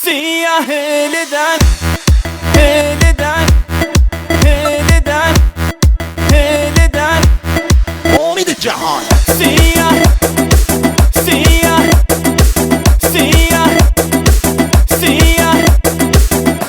سیاه هلدن هلدن هلدن هلدن امید جهان سیاه سیاه سیاه سیاه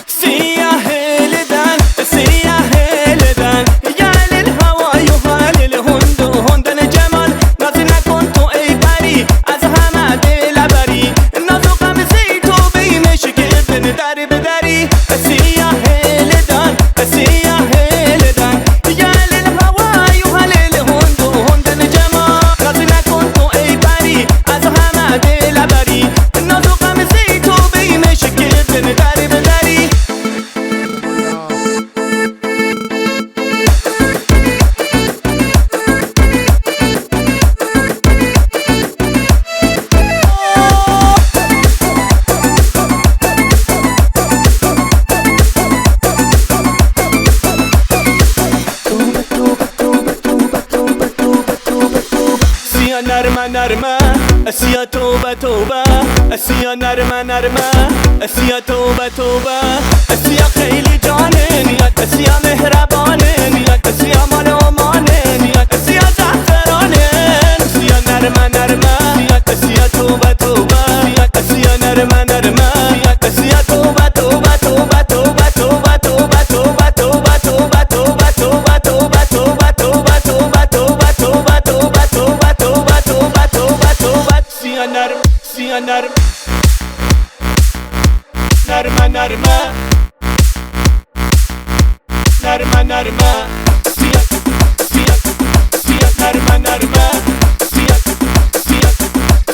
سیاه هلدن سیاه هلدن يا للهوى يهال الهند هندن جمال ناز نکن تو ای پری از همه دل بری نازو قمزی تو بیمش گردن در بدری سیاه هلدن سیاه هلدن يا للهوى يهال الهند هندن جمال ناز نکن تو ای پری از همه دل بری نازو قمزی تو بیمش گردن در بدری سیا نرمه نرمه سیا توبه توبه سیا نرمه نرمه سیا توبه توبه سیا خیلی جانه نیت سیا مهربانه نیت سیا مال امانه نیت سیا زعفرانه سیا نرمه نرمه نیت سیا توبه توبه نیت سیا نرمه نرمه نیت سیا توبه توبه توبه توبه توبه توبه توبه توبه توبه توبه توبه توبه توبه توبه توبه توبه توبه توبه سیا نرم سیا نرم نرمه نرمه نرمه نرمه سیا سیا سیا نرمه نرمه سیا سیا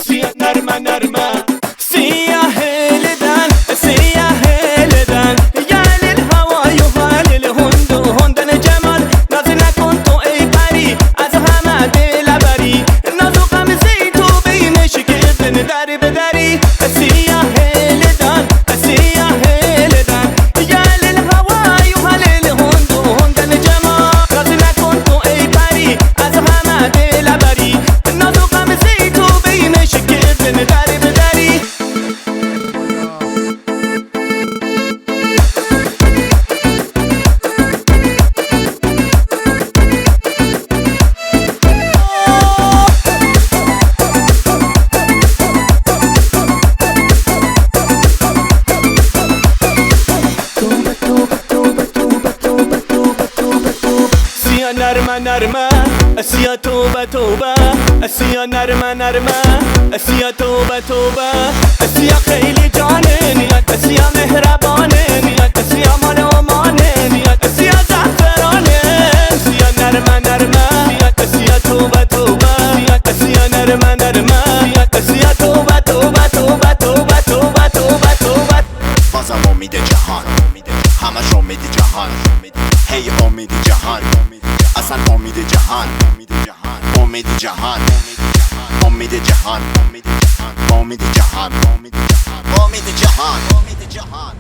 سیا نرمه نرمه سیا هلدن سیا هلدن يا للهوى يهال الهند هندن جمال ناز نکن تو ای پری از همه دل بری نازو قمزی تو بیمش گردن در بدری سیا هلدن سیا هلدن يا للهوى يهال الهند هندن جمال ناز نکن تو ای پری از همه دل بری نازو قمزی تو بیمش گردن در بدری سیا نرمه نرمه سیا توبه توبه سیا نرمه نرمه سیا توبه توبه سیا خیلی جانه نیت سیا مهربانه نیت سیا مال امانه نیت سیا زعفرانه سیا نرمه نرمه نیت سیا توبه توبه نیت سیا نرمه نرمه نیت سیا توبه توبه توبه توبه توبه توبه توبه بازم امید جهان همش امید جهان هی امید جهان اصلا امید جهان امید جهان امید جهان امید جهان امید جهان امید جهان امید جهان